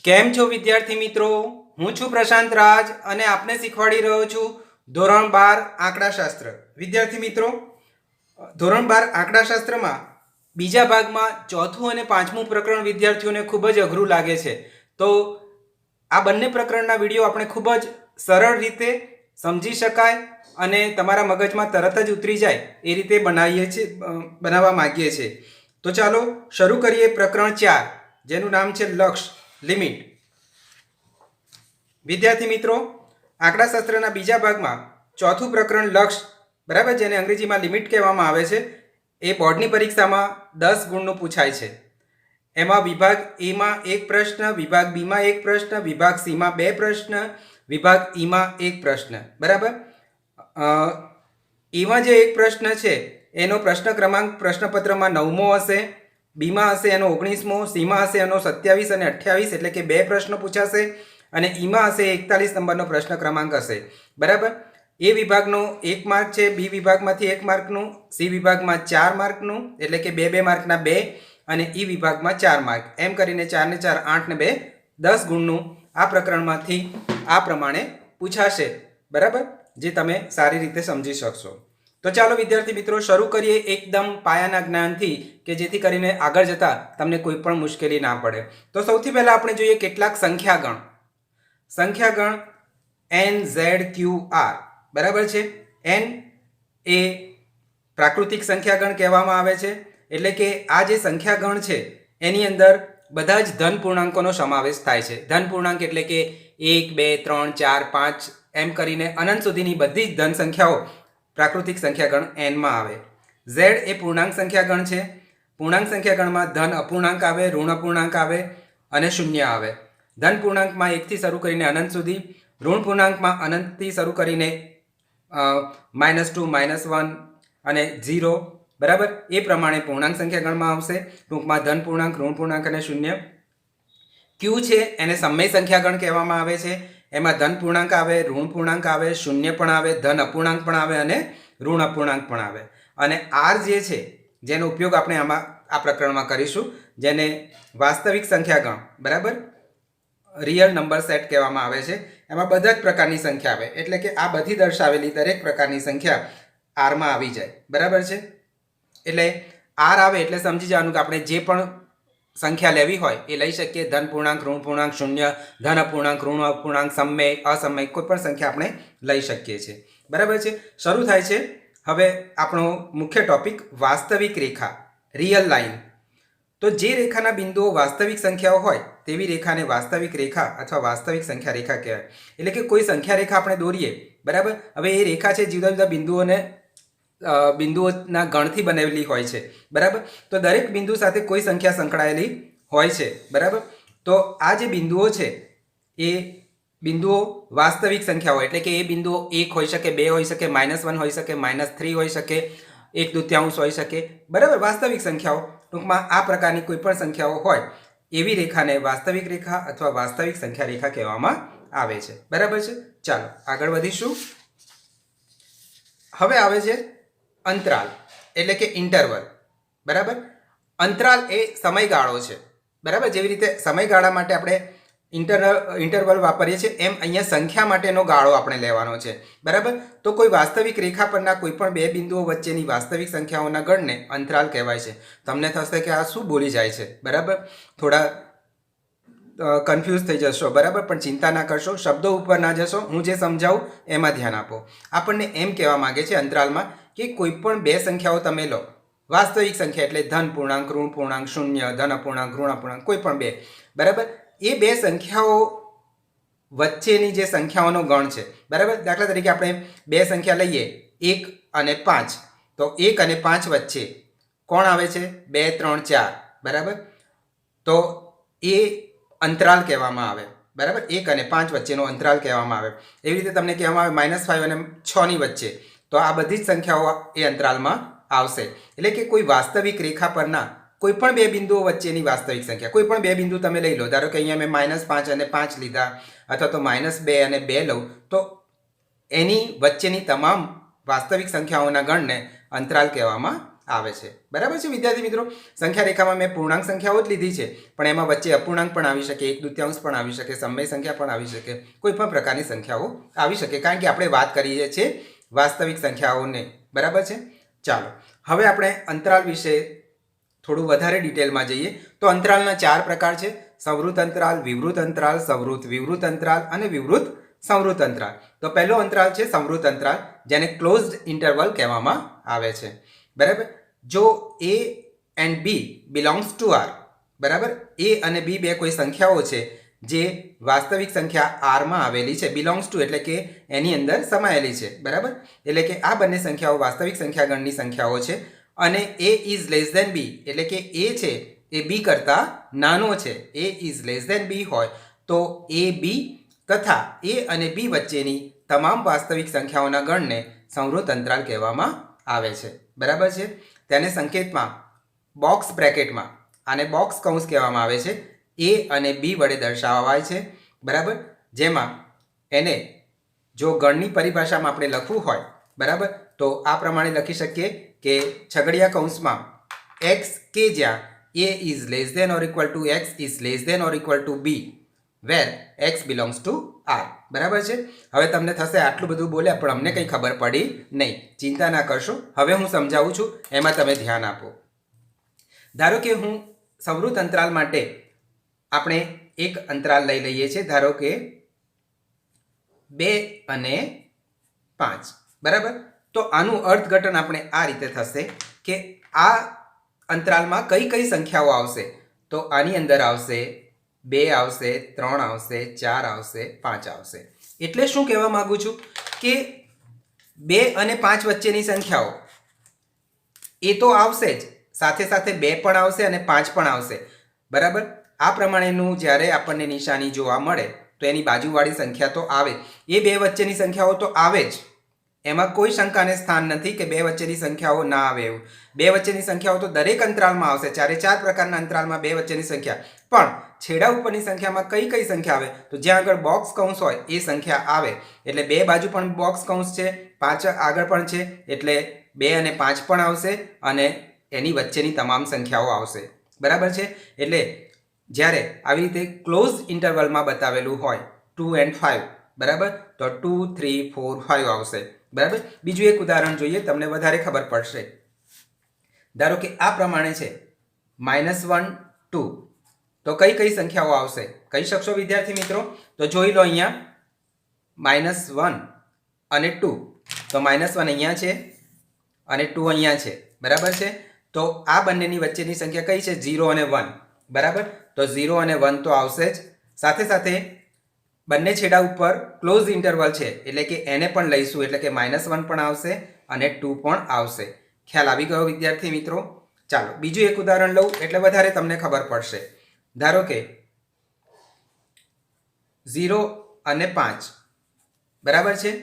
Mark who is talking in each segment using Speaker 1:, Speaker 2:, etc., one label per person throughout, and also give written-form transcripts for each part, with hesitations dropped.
Speaker 1: કેમ છો વિદ્યાર્થી મિત્રો? હું છું પ્રશાંત રાજ અને આપને શીખવાડી રહ્યો છું ધોરણ 12 આંકડાશાસ્ત્ર. વિદ્યાર્થી મિત્રો, ધોરણ 12 આંકડાશાસ્ત્રમાં બીજા ભાગમાં ચોથું અને પાંચમું પ્રકરણ વિદ્યાર્થીઓને ખૂબ જ અઘરું લાગે છે. તો આ બંને પ્રકરણના વિડીયો આપણે ખૂબ જ સરળ રીતે સમજી શકાય અને તમારા મગજમાં તરત જ ઉતરી જાય એ રીતે બનાવવા માંગીએ છીએ. તો ચાલો શરૂ કરીએ પ્રકરણ 4, જેનું નામ છે લક્ષ, લિમિટ. વિદ્યાર્થી મિત્રો, આંકડાશાસ્ત્રના બીજા ભાગમાં ચોથું પ્રકરણ લક્ષ, બરાબર, જેને અંગ્રેજીમાં લિમિટ કહેવામાં આવે છે, એ બોર્ડની પરીક્ષામાં 10 ગુણનું પૂછાય છે. એમાં વિભાગ એમાં એક પ્રશ્ન, વિભાગ બીમાં એક પ્રશ્ન, વિભાગ સીમાં 2 પ્રશ્ન, વિભાગ ઈમાં એક પ્રશ્ન. બરાબર. એમાં જે એક પ્રશ્ન છે એનો પ્રશ્ન ક્રમાંક પ્રશ્નપત્રમાં 9મો હશે, બીમાં હશે એનો 19મો, સીમાં હશે એનો 27 અને 28, એટલે કે 2 પ્રશ્નો પૂછાશે, અને ઈમાં હશે 41 નંબરનો પ્રશ્ન ક્રમાંક હશે. બરાબર. એ વિભાગનો 1 માર્ક છે, બી વિભાગમાંથી 1 માર્કનું, સી વિભાગમાં 4 માર્કનું, એટલે કે 2 માર્કના 2, અને ઈ વિભાગમાં 4 માર્ક. એમ કરીને 4 ને 4 8 ને 2 10 ગુણનું આ પ્રકરણમાંથી આ પ્રમાણે પૂછાશે. બરાબર, જે તમે સારી રીતે સમજી શકશો. તો ચાલો વિદ્યાર્થી મિત્રો શરૂ કરીએ એકદમ પાયાના જ્ઞાનથી, કે જેથી કરીને આગળ જતા તમને કોઈ પણ મુશ્કેલી ના પડે. તો સૌથી પહેલા આપણે જોઈએ કેટલાક સંખ્યાગણ. સંખ્યાગણ n, z, q, r. બરાબર છે. n એ પ્રાકૃતિક સંખ્યાગણ કહેવામાં આવે છે. એટલે કે આ જે સંખ્યાગણ છે એની અંદર બધા જ ધન પૂર્ણાંકોનો સમાવેશ થાય છે. ધન પૂર્ણાંક એટલે કે 1, 2, 3, 4, 5 એમ કરીને અનંત સુધીની બધી જ ધન સંખ્યાઓ પ્રાકૃતિક સંખ્યાગણ n માં આવે. z એ પૂર્ણાંક સંખ્યાગણ છે. પૂર્ણાંક સંખ્યાગણમાં ધન અપૂર્ણાંક આવે, ઋણ અપૂર્ણાંક આવે અને શૂન્ય આવે. ધન પૂર્ણાંકમાં 1 થી શરૂ કરીને અનંત સુધી, ઋણ પૂર્ણાંકમાં અનંતથી શરૂ કરીને -2, -1 અને 0. બરાબર. એ પ્રમાણે પૂર્ણાંક સંખ્યાગણમાં આવશે. ટૂંકમાં ધન પૂર્ણાંક, ઋણ પૂર્ણાંક અને શૂન્ય. q છે એને સમય સંખ્યાગણ કહેવામાં આવે છે. એમાં ધન પૂર્ણાંક આવે, ઋણ પૂર્ણાંક આવે, શૂન્ય પણ આવે, ધન અપૂર્ણાંક પણ આવે અને ઋણ અપૂર્ણાંક પણ આવે. અને r જે છે જેનો ઉપયોગ આપણે આ પ્રકરણમાં કરીશું, જેને વાસ્તવિક સંખ્યાગણ, બરાબર, રિયલ નંબર સેટ કહેવામાં આવે છે. એમાં બધા જ પ્રકારની સંખ્યા આવે, એટલે કે આ બધી દર્શાવેલી દરેક પ્રકારની સંખ્યા r માં આવી જાય. બરાબર છે. એટલે r આવે એટલે સમજી જવાનું કે આપણે જે પણ સંખ્યા લેવી હોય એ લઈ શકીએ. ધન પૂર્ણાંક, ઋણ પૂર્ણાંક, શૂન્ય, ધન અપૂર્ણાંક, ઋણ અપૂર્ણાંક, સમય, અસમય, કોઈ પણ સંખ્યા આપણે લઈ શકીએ છીએ. બરાબર છે. શરૂ થાય છે હવે આપણો મુખ્ય ટોપિક, વાસ્તવિક રેખા, રિયલ લાઈન. તો જે રેખાના બિંદુઓ વાસ્તવિક સંખ્યાઓ હોય તેવી રેખાને વાસ્તવિક રેખા અથવા વાસ્તવિક સંખ્યા રેખા કહેવાય. એટલે કે કોઈ સંખ્યા રેખા આપણે દોરીએ, બરાબર. હવે એ રેખા છે જુદા જુદા બિંદુઓના ગણથી બનેલી હોય છે. બરાબર. તો દરેક બિંદુ સાથે કોઈ સંખ્યા સંકળાયેલી હોય છે. બરાબર. તો આ જે બિંદુઓ છે એ બિંદુઓ વાસ્તવિક સંખ્યાઓ, એટલે કે એ બિંદુઓ 1 હોઈ શકે, 2 હોઈ શકે, -1 હોઈ શકે, -3 હોઈ શકે, 1/2 હોઈ શકે. બરાબર. વાસ્તવિક સંખ્યાઓ, ટૂંકમાં આ પ્રકારની કોઈ પણ સંખ્યાઓ હોય એવી રેખાને વાસ્તવિક રેખા અથવા વાસ્તવિક સંખ્યા રેખા કહેવામાં આવે છે. બરાબર છે. ચાલો આગળ વધીશું. હવે આવે છે અંતરાલ, એટલે કે ઇન્ટરવલ. બરાબર. અંતરાલ એ સમયગાળો છે. બરાબર. જેવી રીતે સમયગાળા માટે આપણે ઇન્ટરવલ વાપરીએ છીએ, એમ અહીંયા સંખ્યા માટેનો ગાળો આપણે લેવાનો છે. બરાબર. તો કોઈ વાસ્તવિક રેખા પરના કોઈ પણ 2 બિંદુઓ વચ્ચેની વાસ્તવિક સંખ્યાઓના ગણને અંતરાલ કહેવાય છે. તમને થશે કે આ શું બોલી જાય છે. બરાબર. થોડા કન્ફ્યુઝ થઈ જશો. બરાબર. પણ ચિંતા ના કરશો, શબ્દો ઉપર ના જશો, હું જે સમજાવું એમાં ધ્યાન આપો. આપણને એમ કહેવા માંગે છે અંતરાલમાં કે કોઈ પણ 2 સંખ્યાઓ તમે લો, વાસ્તવિક સંખ્યા એટલે ધન પૂર્ણાંક, ઋણ પૂર્ણાંક, શૂન્ય, ધન અપૂર્ણાંક, ઋણ અપૂર્ણાંક, કોઈ પણ 2. બરાબર. એ 2 સંખ્યાઓ વચ્ચેની જે સંખ્યાઓનો ગણ છે. બરાબર. દાખલા તરીકે આપણે 2 સંખ્યા લઈએ, 1 અને 5. તો 1 અને 5 વચ્ચે કોણ આવે છે? 2, 3, 4. બરાબર. તો એ અંતરાલ કહેવામાં આવે. બરાબર. 1 અને 5 વચ્ચેનો અંતરાલ કહેવામાં આવે. એવી રીતે તમને કહેવામાં આવે -5 અને 6 ની વચ્ચે. તો આ બધી જ સંખ્યાઓ એ અંતરાલમાં આવશે. એટલે કે કોઈ વાસ્તવિક રેખા પરના કોઈ પણ 2 બિંદુઓ વચ્ચેની વાસ્તવિક સંખ્યા, કોઈ પણ 2 બિંદુ તમે લઈ લો. ધારો કે અહીંયા મેં -5 અને 5 લીધા, અથવા તો -2 અને 2 લઉં, તો એની વચ્ચેની તમામ વાસ્તવિક સંખ્યાઓના ગણને અંતરાલ કહેવામાં આવે છે। બરાબર છે વિદ્યાર્થી મિત્રો? સંખ્યા રેખામાં મેં પૂર્ણાંક સંખ્યાઓ જ લીધી છે, પણ એમાં વચ્ચે અપૂર્ણાંક પણ આવી શકે, 1/2 પણ આવી શકે, સમય સંખ્યા પણ આવી શકે, કોઈ પણ પ્રકારની સંખ્યાઓ આવી શકે, કારણ કે આપણે વાત કરીએ છીએ વાસ્તવિક સંખ્યાઓને। બરાબર છે? ચાલો હવે આપણે અંતરાલ વિશે થોડું વધારે ડિટેલમાં જઈએ તો અંતરાલના 4 પ્રકાર છે: સંવૃત અંતરાલ, વિવૃત અંતરાલ, સંવૃત વિવૃત અંતરાલ અને વિવૃત સંવૃત અંતરાલ। તો પહેલો અંતરાલ છે સંવૃત અંતરાલ, જેને ક્લોઝડ ઇન્ટરવલ કહેવામાં આવે છે। બરાબર? જો a and b belongs to r, બરાબર, a અને b બે કોઈ સંખ્યાઓ છે જે વાસ્તવિક સંખ્યા r માં આવેલી છે, બિલોંગ્સ ટુ એટલે કે એની અંદર સમાયેલી છે। બરાબર? એટલે કે આ બંને સંખ્યાઓ વાસ્તવિક સંખ્યા ગણની સંખ્યાઓ છે અને a is less than b એટલે કે a છે એ b કરતાં નાનો છે, a is less than b હોય તો a b તથા a અને b વચ્ચેની તમામ વાસ્તવિક સંખ્યાઓના ગણને સંવૃત અંતરાલ કહેવામાં આવે છે। બરાબર છે? તેને સંકેતમાં બોક્સ બ્રેકેટમાં આને બોક્સ કૌંસ કહેવામાં આવે છે, a અને b વડે દર્શાવાય છે। બરાબર? જેમાં એને જો ગણની પરિભાષામાં આપણે લખવું હોય, બરાબર, તો આ પ્રમાણે લખી શકીએ કે છગડીયા કૌંસમાં x કે જ્યાં a is less than or equal to x is less than or equal to b where x belongs to r। બરાબર છે? હવે તમને થશે આટલું બધું બોલ્યા પણ અમને કંઈ ખબર પડી નહીં, ચિંતા ના કરશો, હવે હું સમજાવું છું, એમાં તમે ધ્યાન આપો। ધારો કે હું સંવૃત અંતરાલ માટે આપણે એક અંતરાલ લઈ લઈએ છીએ, ધારો કે 2 અને 5। બરાબર? તો આનું અર્થઘટન આપણે આ રીતે થશે કે આ અંતરાલમાં કઈ કઈ સંખ્યાઓ આવશે, તો આની અંદર આવશે 2 આવશે, 3 આવશે, 4 આવશે, 5 આવશે। એટલે શું કહેવા માંગુ છું કે 2 અને 5 વચ્ચેની સંખ્યાઓ એ તો આવશે જ, સાથે સાથે 2 પણ આવશે અને 5 પણ આવશે। બરાબર? આ પ્રમાણેનું જ્યારે આપણને નિશાની જોવા મળે તો એની બાજુવાળી સંખ્યા તો આવે, એ બે વચ્ચેની સંખ્યાઓ તો આવે જ, એમાં કોઈ શંકાને સ્થાન નથી કે બે વચ્ચેની સંખ્યાઓ ના આવે એવું। બે વચ્ચેની સંખ્યાઓ તો દરેક અંતરાલમાં આવશે, 4 પ્રકારના અંતરાલમાં બે વચ્ચેની સંખ્યા, પણ છેડા ઉપરની સંખ્યામાં કઈ કઈ સંખ્યા આવે, તો જ્યાં આગળ બોક્સ કૌંસ હોય એ સંખ્યા આવે। એટલે બે બાજુ પણ બોક્સ કૌંસ છે, 5 આગળ પણ છે, એટલે 2 અને 5 પણ આવશે અને એની વચ્ચેની તમામ સંખ્યાઓ આવશે। બરાબર છે? એટલે જ્યારે આવી રીતે ક્લોઝ ઇન્ટરવલમાં બતાવેલું હોય 2 and 5, બરાબર, તો 2, 3, 4, 5 આવશે। બરાબર? બીજું એક ઉદાહરણ જોઈએ, તમને વધારે ખબર પડશે। ધારો કે આ પ્રમાણે છે -1, 2, તો કઈ કઈ સંખ્યાઓ આવશે કહી શકશો વિદ્યાર્થી મિત્રો? તો જોઈ લો, અહીંયા -1 અને 2, તો -1 અહીંયા છે અને 2 અહીંયા છે। બરાબર છે? તો આ બંનેની વચ્ચેની સંખ્યા કઈ છે? 0 અને 1। બરાબર? તો 0 અને 1 તો આવશે જ, સાથે સાથે બંને છેડા ઉપર ક્લોઝ ઇન્ટરવલ છે એટલે કે એને પણ લઈશું, એટલે કે -1 પણ આવશે અને 2 પણ આવશે। ખ્યાલ આવી ગયો વિદ્યાર્થી મિત્રો? ચાલો બીજું એક ઉદાહરણ લઉં એટલે વધારે તમને ખબર પડશે। ધારો કે 0 અને 5, બરાબર છે?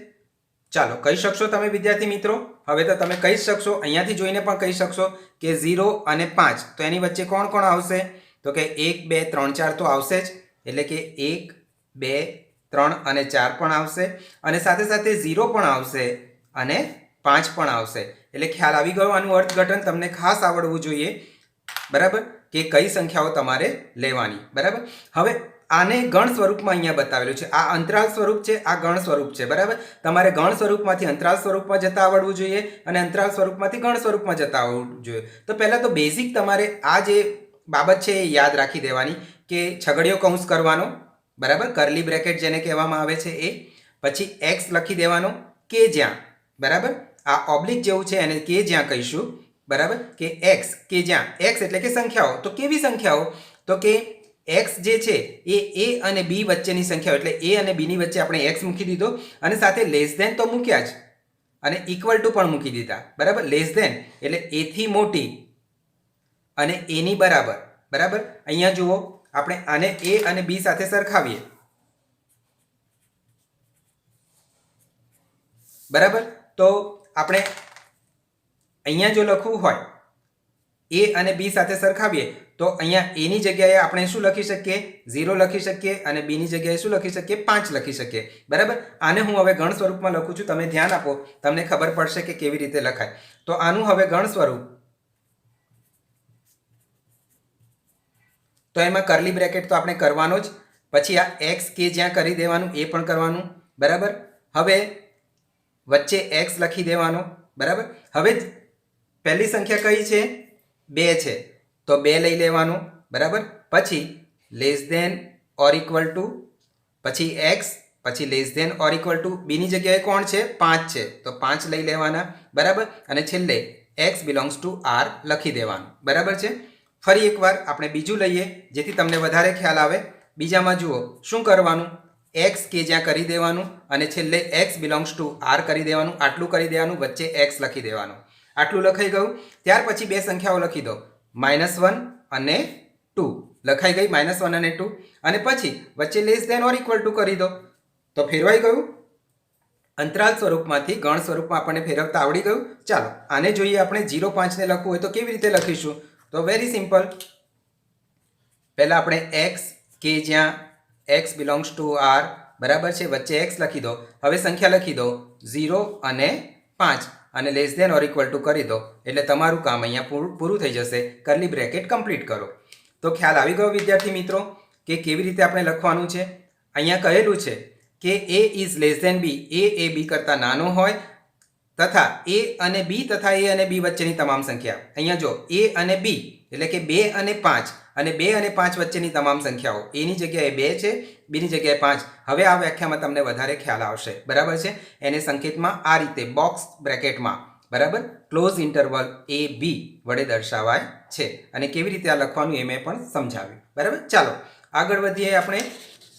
Speaker 1: ચાલો કહી શકશો તમે વિદ્યાર્થી મિત્રો? હવે તો તમે કહી શકશો, અહીંયાથી જોઈને પણ કહી શકશો કે 0 અને 5, તો એની વચ્ચે કોણ કોણ આવશે? તો કે 1, 2, 3, 4 તો આવશે જ, એટલે કે 1, 2, 3 અને 4 પણ આવશે અને સાથે સાથે 0 પણ આવશે અને 5 પણ આવશે। એટલે ખ્યાલ આવી ગયો, આનું અર્થઘટન તમને ખાસ આવડવું જોઈએ। બરાબર? કે કઈ સંખ્યાઓ તમારે લેવાની। બરાબર? હવે આને ગણ સ્વરૂપમાં અહીંયા બતાવેલું છે, આ અંતરાલ સ્વરૂપ છે, આ ગણ સ્વરૂપ છે। બરાબર? તમારે ગણ સ્વરૂપમાંથી અંતરાલ સ્વરૂપમાં જતા આવડવું જોઈએ અને અંતરાલ સ્વરૂપમાંથી ગણ સ્વરૂપમાં જતા આવડવું જોઈએ। તો પહેલાં તો બેઝિક તમારે આ જે બાબત છે એ યાદ રાખી દેવાની કે છગડીયો કૌંસ કરવાનો, બરાબર, કરલી બ્રેકેટ જેને કહેવામાં આવે છે એ, પછી x લખી દેવાનો કે જ્યાં, બરાબર, આ ઓબ્લિક જેવું છે એને કે જ્યાં કહીશું। બરાબર? કે x કે જ્યાં, x એટલે કે સંખ્યાઓ, તો કેવી સંખ્યાઓ? તો કે x જે છે એ a અને b વચ્ચેની સંખ્યાઓ, એટલે a અને b ની વચ્ચે આપણે x મૂકી દીધો અને સાથે લેસ ધેન તો મૂક્યા જ અને ઇક્વલ ટુ પણ મૂકી દીધા। બરાબર? લેસ ધેન એટલે a થી મોટી અને a ની બરાબર। બરાબર? અહીંયા જુઓ, આપણે આને a અને b સાથે સરખાવીએ, બરાબર, તો આપણે અહીંયા જો લખવું હોય a અને b સાથે સરખાવીએ તો અહીંયા a ની જગ્યાએ આપણે શું લખી શકીએ? 0 લખી શકીએ અને b ની જગ્યાએ શું લખી શકીએ? 5 લખી શકીએ। બરાબર? આને હું હવે ગણ સ્વરૂપમાં લખું છું, તમે ધ્યાન આપો, તમને ખબર પડશે કે કેવી રીતે લખાય। તો આનું હવે ગણ સ્વરૂપ તો એમાં કર્લી બ્રેકેટ તો આપણે કરવાનો જ, પછી આ એક્સ કે જ્યાં કરી દેવાનું એ પણ કરવાનું, બરાબર. હવે વચ્ચે એક્સ લખી દેવાનો, બરાબર. હવે પહેલી સંખ્યા કઈ છે? 2 છે, તો 2 લઈ લેવાનું, બરાબર. પછી less than or equal to, પછી એક્સ, પછી less than or equal to, બીની જગ્યાએ કોણ છે? 5 છે, તો 5 લઈ લેવાના, બરાબર. અને છેલ્લે એક્સ બિલોંગ્સ ટુ આર લખી દેવાનું, બરાબર છે. ફરી એકવાર આપણે બીજું લઈએ જેથી તમને વધારે ખ્યાલ આવે. બીજામાં જુઓ શું કરવાનું? એક્સ કે જ્યાં કરી દેવાનું અને છેલ્લે એક્સ બિલોંગ્સ ટુ આર કરી દેવાનું, આટલું કરી દેવાનું, વચ્ચે એક્સ લખી દેવાનું. આટલું લખાઈ ગયું. ત્યાર પછી બે સંખ્યાઓ લખી દો, -1 અને 2 લખાઈ ગઈ, -1 અને 2. અને પછી વચ્ચે less than or equal to કરી દો, તો ફેરવાઈ ગયું. અંતરાલ સ્વરૂપમાંથી ગણ સ્વરૂપમાં આપણને ફેરવતા આવડી ગયું. ચાલો આને જોઈએ આપણે. 0,5 ને લખવું હોય તો કેવી રીતે લખીશું? તો વેરી સિમ્પલ. પહેલાં આપણે એક્સ કે જ્યાં એક્સ બિલોંગ્સ ટુ આર, બરાબર છે, વચ્ચે એક્સ લખી દો. હવે સંખ્યા લખી દો 0 અને 5 અને less than or equal to કરી દો, એટલે તમારું કામ અહીંયા પૂરું થઈ જશે. કર્લી બ્રેકેટ કમ્પ્લીટ કરો. તો ખ્યાલ આવી ગયો વિદ્યાર્થી મિત્રો કે કેવી રીતે આપણે લખવાનું છે. અહીંયા કહેલું છે કે એ ઇઝ લેસ ધેન બી, એ બી કરતાં નાનો હોય તથા એ અને બી તથા એ અને બી વચ્ચેની તમામ સંખ્યા. અહીંયા જો એ અને બી એટલે કે 2 અને 5 અને 2 અને 5 વચ્ચેની તમામ સંખ્યાઓ, એની જગ્યાએ 2 છે, બીની જગ્યાએ 5. હવે આ વ્યાખ્યામાં તમને વધારે ખ્યાલ આવશે, બરાબર છે. એને સંકેતમાં આ રીતે બોક્સ બ્રેકેટમાં, બરાબર, ક્લોઝ ઇન્ટરવલ એ બી વડે દર્શાવાય છે. અને કેવી રીતે આ લખવાનું એ મેં પણ સમજાવ્યું, બરાબર. ચાલો આગળ વધીએ. આપણે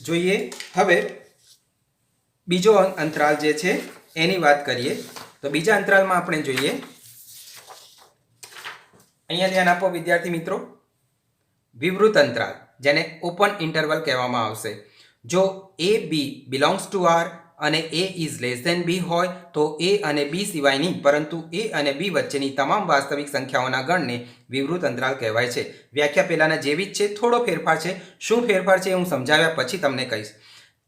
Speaker 1: જોઈએ હવે બીજો અંતરાલ જે છે એની વાત કરીએ. તો બીજા અંતરાલમાં આપણે જોઈએ, અહીંયા ધ્યાન આપો વિદ્યાર્થી મિત્રો, વિવૃત અંતરાલ જેને ઓપન ઇન્ટરવલ કહેવામાં આવશે. જો a b belongs to R અને એ ઇઝ લેસ ધેન બી હોય તો એ અને બી સિવાયની પરંતુ એ અને બી વચ્ચેની તમામ વાસ્તવિક સંખ્યાઓના ગણને વિવૃત અંતરાલ કહેવાય છે. વ્યાખ્યા પહેલાના જેવી જ છે, થોડો ફેરફાર છે. શું ફેરફાર છે હું સમજાવ્યા પછી તમને કહીશ.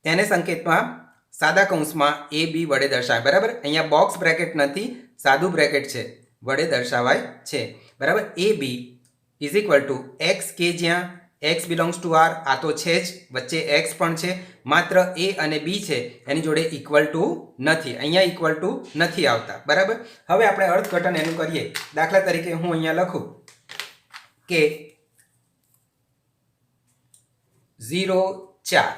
Speaker 1: તેને સંકેતમાં સાદા કૌંસમાં એ બી વડે દર્શાવાય, બરાબર. અહીંયા બોક્સ બ્રેકેટ નથી, સાદું બ્રેકેટ છે, વડે દર્શાવાય છે, બરાબર. A b is equal to x કે જ્યાં એક્સ બિલોંગ્સ ટુ આર, આ તો છે જ, વચ્ચે એક્સ પણ છે, માત્ર એ અને બી છે એની જોડે ઇક્વલ ટુ નથી. અહીંયા ઇક્વલ ટુ નથી આવતા, બરાબર. હવે આપણે અર્થઘટન એનું કરીએ. દાખલા તરીકે હું અહીંયા લખું કે 0, 4,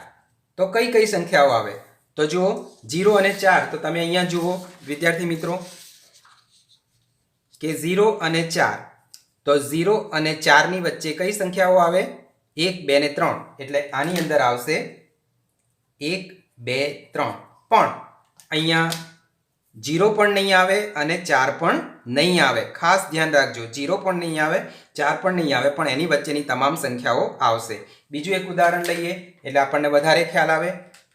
Speaker 1: તો કઈ કઈ સંખ્યાઓ આવે? તો જુઓ 0 અને 4, તો તમે અહીંયા જુઓ વિદ્યાર્થી મિત્રો કે 0 અને 4, તો 0 અને 4 ની વચ્ચે કઈ સંખ્યાઓ આવે? 1, 2 ને 3. એટલે આની અંદર આવશે 1, 2, 3. પણ અહીંયા 0 પણ નહીં આવે અને 4 પણ નહીં આવે. ખાસ ધ્યાન રાખજો, 0 પણ નહીં આવે, 4 પણ નહીં આવે, પણ એની વચ્ચેની તમામ સંખ્યાઓ આવશે. બીજું એક ઉદાહરણ લઈએ એટલે આપણને વધારે ખ્યાલ આવે.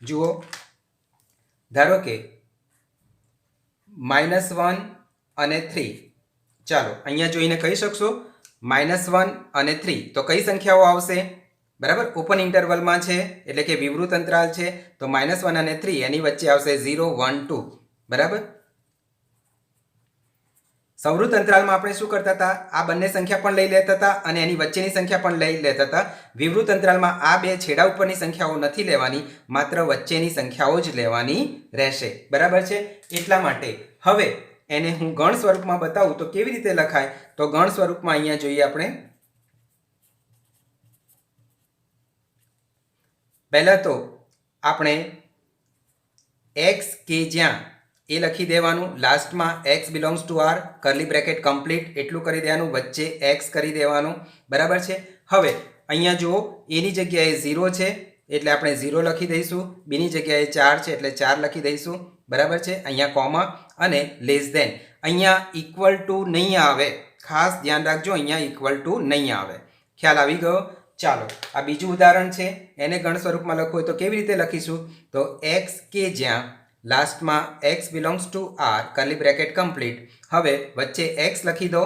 Speaker 1: જુઓ, ધારો કે -1 અને 3. ચાલો અહીંયા જોઈને કહી શકશો -1 અને 3, તો કઈ સંખ્યાઓ આવશે? બરાબર, ઓપન ઇન્ટરવલમાં છે એટલે કે વિવૃત અંતરાલ છે, તો -1 અને 3 એની વચ્ચે આવશે 0, 1, 2, બરાબર. સંવૃત અંતરાલમાં આપણે શું કરતા હતા? આ બંને સંખ્યા પણ લઈ લેતા હતા અને એની વચ્ચેની સંખ્યા પણ લઈ લેતા હતા. વિવૃત અંતરાલમાં આ બે છેડા ઉપરની સંખ્યાઓ નથી લેવાની, માત્ર વચ્ચેની સંખ્યાઓ જ લેવાની રહેશે, બરાબર છે. એટલા માટે હવે એને હું ગણ સ્વરૂપમાં બતાવું તો કેવી રીતે લખાય? તો ગણ સ્વરૂપમાં અહીંયા જોઈએ આપણે. પહેલા તો આપણે એક્સ કે જ્યાં એ લખી દેવાનું, લાસ્ટમાં x belongs to R, curly bracket complete, એટલું કરી દેવાનું, વચ્ચે એક્સ કરી દેવાનું, બરાબર છે. હવે અહીંયા જુઓ, એની જગ્યાએ 0 છે એટલે આપણે 0 લખી દઈશું, બીની જગ્યાએ 4 છે એટલે 4 લખી દઈશું, બરાબર છે. અહીંયા કોમા અને લેસ ધેન. અહીંયા ઇક્વલ ટુ નહીં આવે, ખાસ ધ્યાન રાખજો, અહીંયા ઇક્વલ ટુ નહીં આવે. ખ્યાલ આવી ગયો? ચાલો આ બીજું ઉદાહરણ છે, એને ગણ સ્વરૂપમાં લખવું હોય તો કેવી રીતે લખીશું? તો એક્સ કે જ્યાં લાસ્ટમાં x belongs to R, curly bracket complete. હવે વચ્ચે એક્સ લખી દો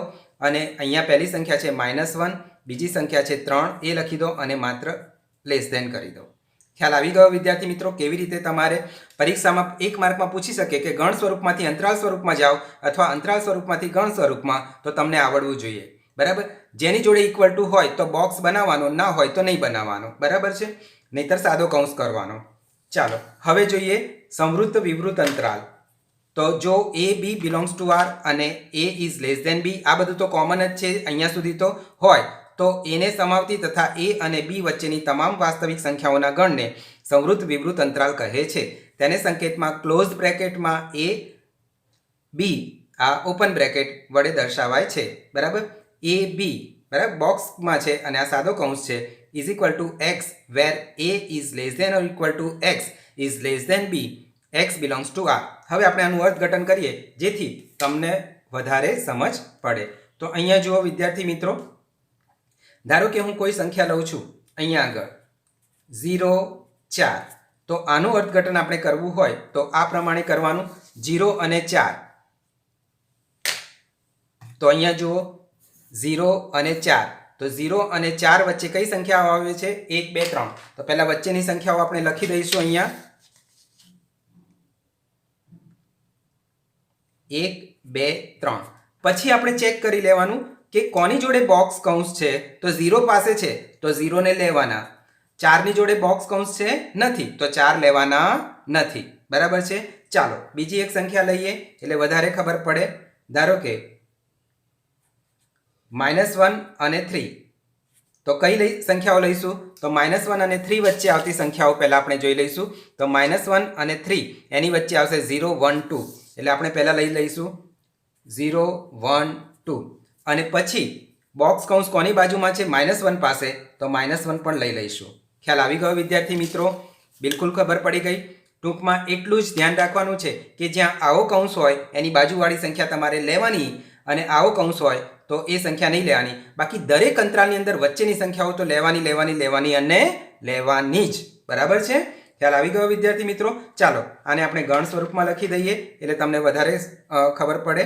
Speaker 1: અને અહીંયા પહેલી સંખ્યા છે -1, બીજી સંખ્યા છે 3, એ લખી દો અને માત્ર લેસ ધેન કરી દો. ખ્યાલ આવી ગયો વિદ્યાર્થી મિત્રો? કેવી રીતે તમારે પરીક્ષામાં 1 માર્કમાં પૂછી શકે કે ગણ સ્વરૂપમાંથી અંતરાલ સ્વરૂપમાં જાઓ અથવા અંતરાલ સ્વરૂપમાંથી ગણ સ્વરૂપમાં, તો તમને આવડવું જોઈએ, બરાબર. જેની જોડે ઇક્વલ ટુ હોય તો બોક્સ બનાવવાનો, ના હોય તો નહીં બનાવવાનો, બરાબર છે, નહીતર સાદો કૌંસ કરવાનો. ચાલો હવે જોઈએ સંવૃત્ત વિવૃત અંતરાલ. તો જો a b belongs to R અને એ ઇઝ લેસ દેન બી, આ બધું તો કોમન જ છે અહીંયા સુધી તો હોય, તો એને સમાવતી તથા એ અને બી વચ્ચેની તમામ વાસ્તવિક સંખ્યાઓના ગણને સંવૃત્ત વિવૃત અંતરાલ કહે છે. તેને સંકેતમાં ક્લોઝ બ્રેકેટમાં એ બી આ ઓપન બ્રેકેટ વડે દર્શાવાય છે, બરાબર. એ બી બરાબર બોક્સમાં છે અને આ સાદો કૌંસ છે, is equal to x where a is less than or equal to x is less than b, x belongs to R. હવે આપણે આનું અર્થઘટન કરીએ જેથી તમને વધારે સમજ પડે. તો અહીંયા જુઓ વિદ્યાર્થી મિત્રો, ધારો કે હું કોઈ સંખ્યા લઉં છું અહીંયા આગળ 0 4, તો આનું અર્થઘટન આપણે કરવું હોય તો આ પ્રમાણે કરવાનું, 0 અને 4. તો અહીંયા જુઓ 0 અને 4, તો 0 અને 4 વચ્ચે કઈ સંખ્યાઓ આવે છે? 1 2 3. તો પહેલા વચ્ચેની સંખ્યાઓ આપણે લખી દઈશું અહીંયા 1 2 3. પછી આપણે ચેક કરી લેવાનું કે કોની જોડે બોક્સ કૌંસ છે. તો 0 પાસે છે તો 0 ને લેવાના, 4 ની જોડે બોક્સ કૌંસ છે નથી તો 4 લેવાના નથી, બરાબર છે. ચાલો બીજી એક સંખ્યા લઈએ એટલે વધારે ખબર પડે. ધારો કે -1 અને 3, તો કઈ સંખ્યાઓ લઈશું? તો -1 અને 3 વચ્ચે આવતી સંખ્યાઓ પહેલા આપણે જોઈ લઈશું. તો -1 અને 3 એની વચ્ચે આવશે 0 1 2, એટલે આપણે પહેલા લઈ લઈશું 0 1 2. અને પછી બોક્સ કૌંસ કોની બાજુમાં છે? -1 પાસે, તો -1 પણ લઈ લઈશું. ખ્યાલ આવી ગયો વિદ્યાર્થી મિત્રો? બિલકુલ ખબર પડી ગઈ. ટૂંકમાં એટલું જ ધ્યાન રાખવાનું છે કે જ્યાં આવો કૌંસ હોય એની બાજુવાળી સંખ્યા તમારે લેવાની, અને આવો કૌંસ હોય તો એ સંખ્યા નહીં લેવાની. બાકી દરેક અંતરાલની અંદર વચ્ચેની સંખ્યાઓ તો લેવાની અને લેવાની જ, બરાબર છે. ખ્યાલ આવી ગયો વિદ્યાર્થી મિત્રો? ચાલો આને આપણે ગણ સ્વરૂપમાં લખી દઈએ એટલે તમને વધારે ખબર પડે.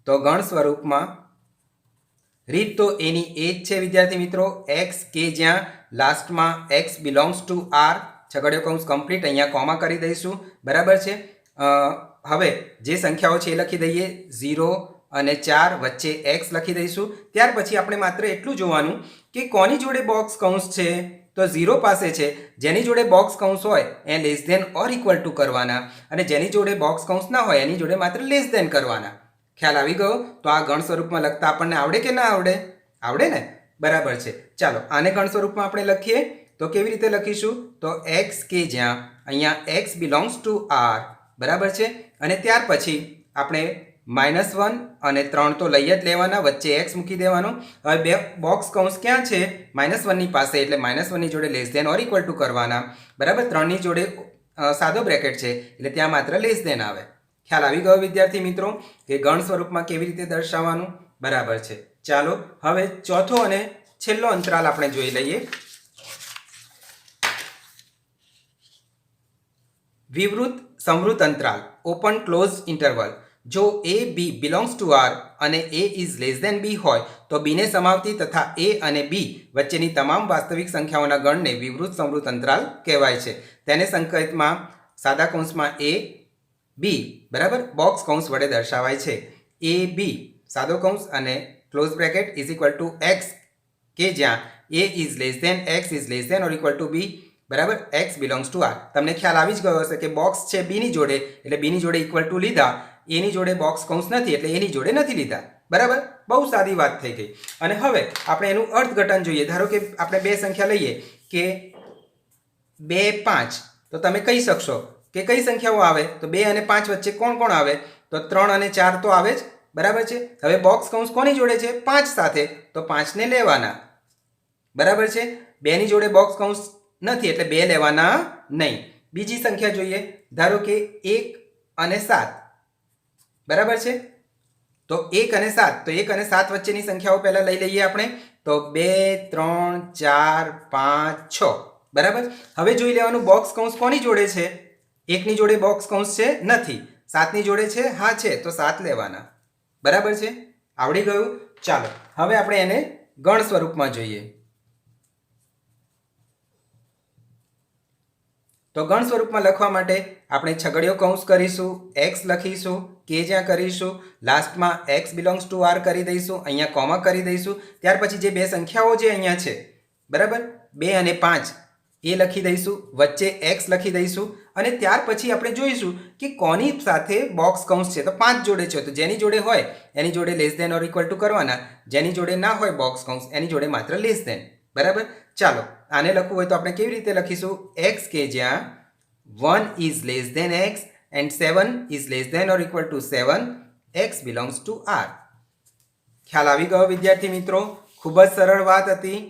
Speaker 1: તો ગણ સ્વરૂપમાં રીત તો એની એ જ છે વિદ્યાર્થી મિત્રો, એક્સ કે જ્યાં લાસ્ટમાં એક્સ બિલોંગ્સ ટુ આર, છગડીયો કૌંસ કમ્પ્લીટ, અહીંયા કોમા કરી દઈશું, બરાબર છે. હવે જે સંખ્યાઓ છે એ લખી દઈએ, 0 અને 4 વચ્ચે એક્સ લખી દઈશું. ત્યાર પછી આપણે માત્ર એટલું જોવાનું કે કોની જોડે બોક્સ કૌંસ છે? તો 0 પાસે છે, જેની જોડે બોક્સ કૌંસ હોય એ less than or equal to કરવાના, અને જેની જોડે બોક્સ કૌંસ ના હોય એની જોડે માત્ર લેસ ધેન કરવાના. ખ્યાલ આવી ગયો? તો આ ગણ સ્વરૂપમાં લખતા આપણને આવડે કે ના આવડે? આવડે ને? બરાબર છે. ચાલો આને ગણ સ્વરૂપમાં આપણે લખીએ તો કેવી રીતે લખીશું? તો એક્સ કે જ્યાં અહીંયા એક્સ બિલોંગ્સ ટુ આર, બરાબર છે. અને ત્યાર પછી આપણે -1 અને 3 તો લઈ જ લેવાના, વચ્ચે એક્સ મૂકી દેવાનો. હવે બે બોક્સ કૌંસ ક્યાં છે? -1 ની પાસે, એટલે -1 ની જોડે less than or equal to કરવાના, બરાબર. 3 ની જોડે સાદો બ્રેકેટ છે એટલે ત્યાં માત્ર લેસ ધેન આવે. ખ્યાલ આવી ગયો વિદ્યાર્થી મિત્રો કે ગણ સ્વરૂપમાં કેવી રીતે દર્શાવવાનું? બરાબર છે. ચાલો હવે ચોથો અને છેલ્લો અંતરાલ આપણે જોઈ લઈએ. વિવૃત સંવૃત અંતરાલ, ઓપન ક્લોઝ ઇન્ટરવલ. જો a b belongs to R અને એ ઇઝ લેસ દેન બી હોય તો બીને સમાવતી તથા એ અને બી વચ્ચેની તમામ વાસ્તવિક સંખ્યાઓના ગણને વિવૃત સંવૃત અંતરાલ કહેવાય છે. તેને સંકેતમાં સાદા કૌંસમાં એ બી બરાબર બોક્સ કૌંસ વડે દર્શાવાય છે. એ બી સાદો કૌંસ અને close bracket is equal to x કે જ્યાં a is less than x is less than or equal to b, બરાબર. X belongs to R. તમને ખ્યાલ આવી જ ગયો હશે કે બોક્સ છે બીની જોડે એટલે બીની જોડે ઇક્વલ ટુ લીધા, એની જોડે બોક્સ કૌંસ નથી એટલે એની જોડે નથી લીધા, બરાબર. બહુ સાદી વાત થઈ ગઈ. અને હવે આપણે એનું અર્થઘટન જોઈએ. ધારો કે આપણે બે સંખ્યા લઈએ કે 2 5, તો તમે કહી શકશો કે કઈ સંખ્યાઓ આવે? તો 2 અને 5 વચ્ચે કોણ કોણ આવે? તો 3 અને 4 તો આવે જ, બરાબર છે. હવે બોક્સ કૌંસ કોની જોડે છે? 5 સાથે, તો 5 ને લેવાના, બરાબર છે. 2 ની જોડે બોક્સ કૌંસ નથી એટલે 2 લેવાના નહીં. બીજી સંખ્યા જોઈએ. ધારો કે 1 અને 7, બરાબર છે. તો 1 અને 7, તો 1 અને 7 વચ્ચેની સંખ્યાઓ પહેલા લઈ લઈએ આપણે. તો 2 3 4 5 6, બરાબર. હવે જોઈ લેવાનું બોક્સ કૌંસ કોની જોડે છે? 1 ની જોડે બોક્સ કૌંસ છે નથી, 7 ની જોડે છે, હા છે, તો 7 લેવાના, બરાબર છે. આવડી ગયું? ચાલો હવે આપણે એને ગણ સ્વરૂપમાં જોઈએ. તો ગણ સ્વરૂપમાં લખવા માટે આપણે છગડીયો કૌંસ કરીશું, એક્સ લખીશું કે જ્યાં કરીશું, લાસ્ટમાં એક્સ બિલોંગ્સ ટુ આર કરી દઈશું, અહીંયા કોમા કરી દઈશું. ત્યાર પછી જે બે સંખ્યાઓ જે અહીંયા છે, બરાબર, 2 અને 5 એ લખી દઈશું, વચ્ચે એક્સ લખી દઈશું અને ત્યાર પછી આપણે જોઈશું કે કોની સાથે બોક્સ કૌંસ છે. તો 5 જોડે છે, તો જેની જોડે હોય એની જોડે less than or equal to કરવાના, જેની જોડે ના હોય બોક્સ કૌંસ એની જોડે માત્ર લેસ ધેન. બરાબર. ચાલો આને લખવું હોય તો આપણે કેવી રીતે લખીશું? એક્સ કે જ્યાં 1 is less than x and 7 is less than or equal to 7, x belongs to R. ખ્યાલ આવી ગયો વિદ્યાર્થી મિત્રો? ખૂબ જ સરળ વાત હતી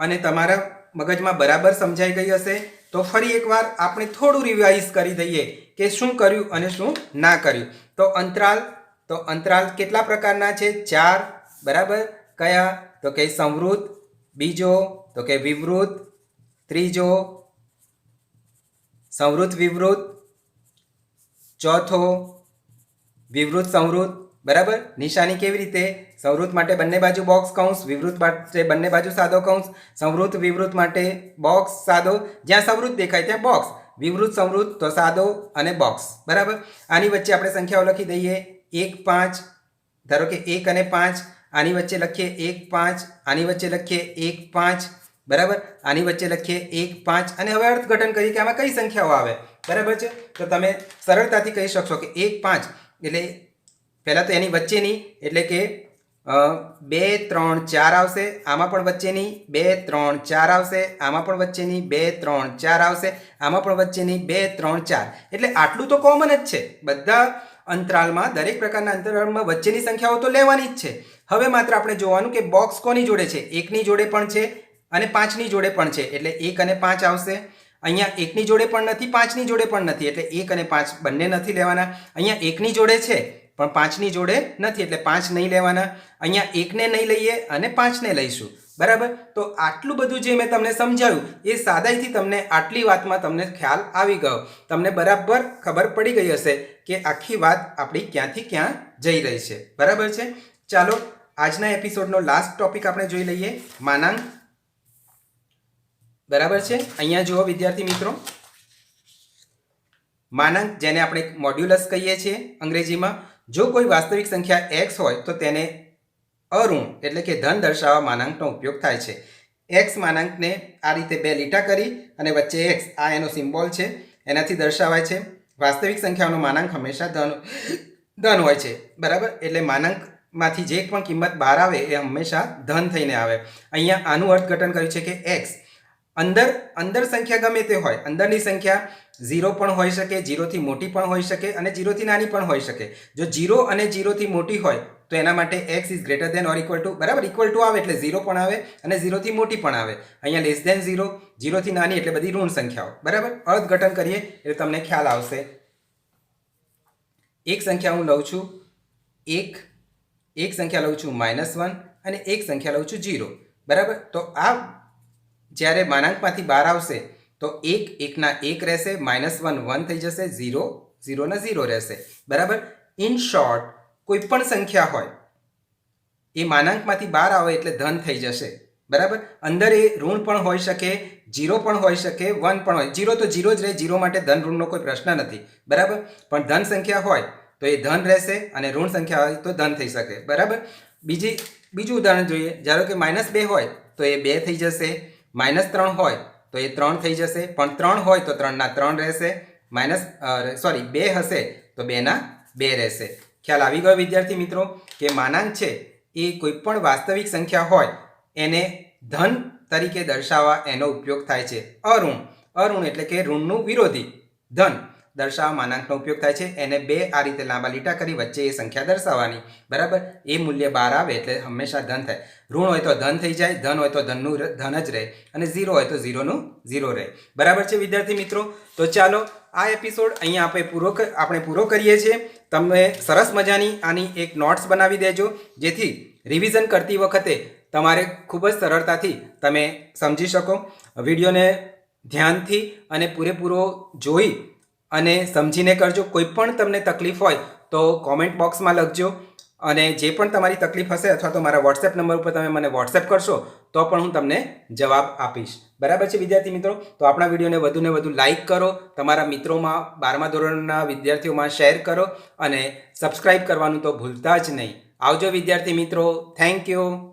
Speaker 1: અને તમારા મગજમાં બરાબર સમજાઈ ગઈ હશે. તો ફરી એકવાર આપણે થોડું રિવાઇઝ કરી દઈએ કે શું કર્યું અને શું ના કર્યું. તો અંતરાલ કેટલા પ્રકારના છે? 4. બરાબર. કયા? તો કે સંવૃત, બીજો તો કે વિવૃત, ત્રીજો સંવૃત વિવૃત, ચોથો વિવૃત સંવૃત. બરાબર. નિશાની કેવી રીતે? સંવૃત માટે બંને બાજુ બોક્સ કૌંસ, વિવૃત માટે બંને બાજુ સાદો કૌંસ, સંવૃત વિવૃત માટે બોક્સ સાદો, જ્યાં સંવૃત દેખાય ત્યાં બોક્સ, વિવૃત સંવૃત તો સાદો અને બોક્સ. બરાબર. આની વચ્ચે આપણે સંખ્યાઓ લખી દઈએ. 1 5, ધારો કે 1 અને 5, આની વચ્ચે લખીએ 1 5, આની વચ્ચે લખીએ 1 5. બરાબર. આની વચ્ચે લખીએ 1 5 અને હવે અર્થઘટન કરીએ કે આમાં કઈ સંખ્યાઓ આવે. બરાબર છે. તો તમે સરળતાથી કહી શકશો કે 1 5 એટલે પહેલાં તો એની વચ્ચેની એટલે કે 2 3 4 આવશે, આમાં પણ વચ્ચેની 2 3 4 આવશે, આમાં પણ વચ્ચેની 2 3 4 આવશે, આમાં પણ વચ્ચેની 2 3 4. એટલે આટલું તો કોમન જ છે બધા અંતરાલમાં, દરેક પ્રકારના અંતરાલમાં વચ્ચેની સંખ્યાઓ તો લેવાની જ છે. હવે માત્ર આપણે જોવાનું કે બોક્સ કોની જોડે છે? 1ની જોડે પણ છે અને 5ની જોડે પણ છે, એટલે 1 અને 5 આવશે. અહીંયા 1ની જોડે પણ નથી, 5ની જોડે પણ નથી, એટલે 1 અને 5 બંને નથી લેવાના. અહીંયા 1ની જોડે છે પણ 5ની જોડે નથી, એટલે 5 નહીં લેવાના. અહીંયા 1ને નહીં લઈએ અને 5ને લઈશું. બરાબર. તો આટલું બધું જે મેં તમને સમજાવ્યું એ સાદાઈથી તમને આટલી વાતમાં તમને ખ્યાલ આવી ગયો. તમને બરાબર ખબર પડી ગઈ હશે કે આખી વાત આપણી ક્યાંથી ક્યાં જઈ રહી છે. બરાબર છે. ચાલો આજના એપિસોડનો લાસ્ટ ટોપિક આપણે જોઈ લઈએ, માનાંક. બરાબર છે. અહીંયા જુઓ વિદ્યાર્થી મિત્રો, માનાંક જેને આપણે મોડ્યુલસ કહીએ છીએ અંગ્રેજીમાં. જો કોઈ વાસ્તવિક સંખ્યા x હોય તો તેને અઋણ એટલે કે ધન દર્શાવવા માનાંકનો ઉપયોગ થાય છે. x માનાંકને આ રીતે બે લીટા કરી અને વચ્ચે x, આ એનો સિમ્બોલ છે, એનાથી દર્શાવાય છે. વાસ્તવિક સંખ્યાઓનો માનાંક હંમેશા ધન હોય છે. બરાબર. એટલે માનાંકમાંથી જે પણ કિંમત બહાર આવે એ હંમેશા ધન થઈને આવે. અહીંયા આનું અર્થઘટન કર્યું છે કે x અંદર સંખ્યા ગમે તે હોય, અંદરની સંખ્યા 0 પણ હોઈ શકે, 0 થી મોટી પણ હોઈ શકે અને 0 થી નાની પણ હોઈ શકે. જો 0 અને 0 થી મોટી હોય તો એના માટે x is greater than or equal to, બરાબર, ઇક્વલ ટુ આવે એટલે 0 પણ આવે અને 0 થી મોટી પણ આવે. અહીંયા લેસ ધેન 0, 0 થી નાની એટલે બધી ઋણ સંખ્યાઓ. બરાબર. અર્થઘટન કરીએ એટલે તમને ખ્યાલ આવશે. એક સંખ્યા હું લઉં છું 1, એક સંખ્યા લઉં છું -1 અને એક સંખ્યા લઉં છું 0. બરાબર. તો આ જ્યારે માનાંકમાંથી બહાર આવશે તો 1 1 ના 1 રહેશે, -1 1 થઈ જશે, 0 0 ના 0 રહેશે. બરાબર. ઇન શોર્ટ, કોઈ પણ સંખ્યા હોય એ માનાંકમાંથી બહાર આવે એટલે ધન થઈ જશે. બરાબર. અંદર એ ઋણ પણ હોઈ શકે, 0 પણ હોઈ શકે, 1 પણ હોય. 0 તો 0 જ રહે, 0 માટે ધન ઋણનો કોઈ પ્રશ્ન નથી. બરાબર. પણ ધન સંખ્યા હોય તો એ ધન રહેશે અને ઋણ સંખ્યા હોય તો ધન થઈ શકે. બરાબર. બીજું ઉદાહરણ જોઈએ. ધારો કે -2 હોય તો એ 2 થઈ જશે, -3 હોય તો એ 3 થઈ જશે, પણ 3 હોય તો 3 ના 3 રહેશે, 2 હશે તો 2 ના 2 રહેશે. ખ્યાલ આવી ગયો વિદ્યાર્થી મિત્રો કે માનાંક છે એ કોઈ પણ વાસ્તવિક સંખ્યા હોય એને ધન તરીકે દર્શાવવા એનો ઉપયોગ થાય છે. અઋણ એટલે કે ઋણનું વિરોધી ધન દર્શાવવા માનાંકનો ઉપયોગ થાય છે. એને બે આ રીતે લાંબા લીટા કરી વચ્ચે એ સંખ્યા દર્શાવવાની. બરાબર. એ મૂલ્ય બહાર આવે એટલે હંમેશા ધન થાય. ઋણ હોય તો ધન થઈ જાય, ધન હોય તો ધનનું ધન જ રહે અને 0 હોય તો 0નું 0 રહે. બરાબર છે વિદ્યાર્થી મિત્રો. તો ચાલો આ એપિસોડ અહીંયા આપણે પૂરો કરીએ છીએ. તમે સરસ મજાની આની એક નોટ્સ બનાવી દેજો, જેથી રિવિઝન કરતી વખતે તમારે ખૂબ જ સરળતાથી તમે સમજી શકો. વિડીયોને ધ્યાનથી અને પૂરેપૂરો જોઈ અને સમજીને કરજો. કોઈ પણ તમને તકલીફ હોય તો કોમેન્ટ બોક્સમાં લખજો અને જે પણ તમારી તકલીફ હશે અથવા તો મારા વોટ્સએપ નંબર ઉપર તમે મને વોટ્સએપ કરશો તો પણ હું તમને જવાબ આપીશ. બરાબર છે વિદ્યાર્થી મિત્રો? તો આપણા વિડીયોને વધુને વધુ લાઇક કરો, તમારા મિત્રોમાં 12મા ધોરણના વિદ્યાર્થીઓમાં શેર કરો અને સબસ્ક્રાઇબ કરવાનું તો ભૂલતા જ નહીં. આવજો વિદ્યાર્થી મિત્રો. Thank you.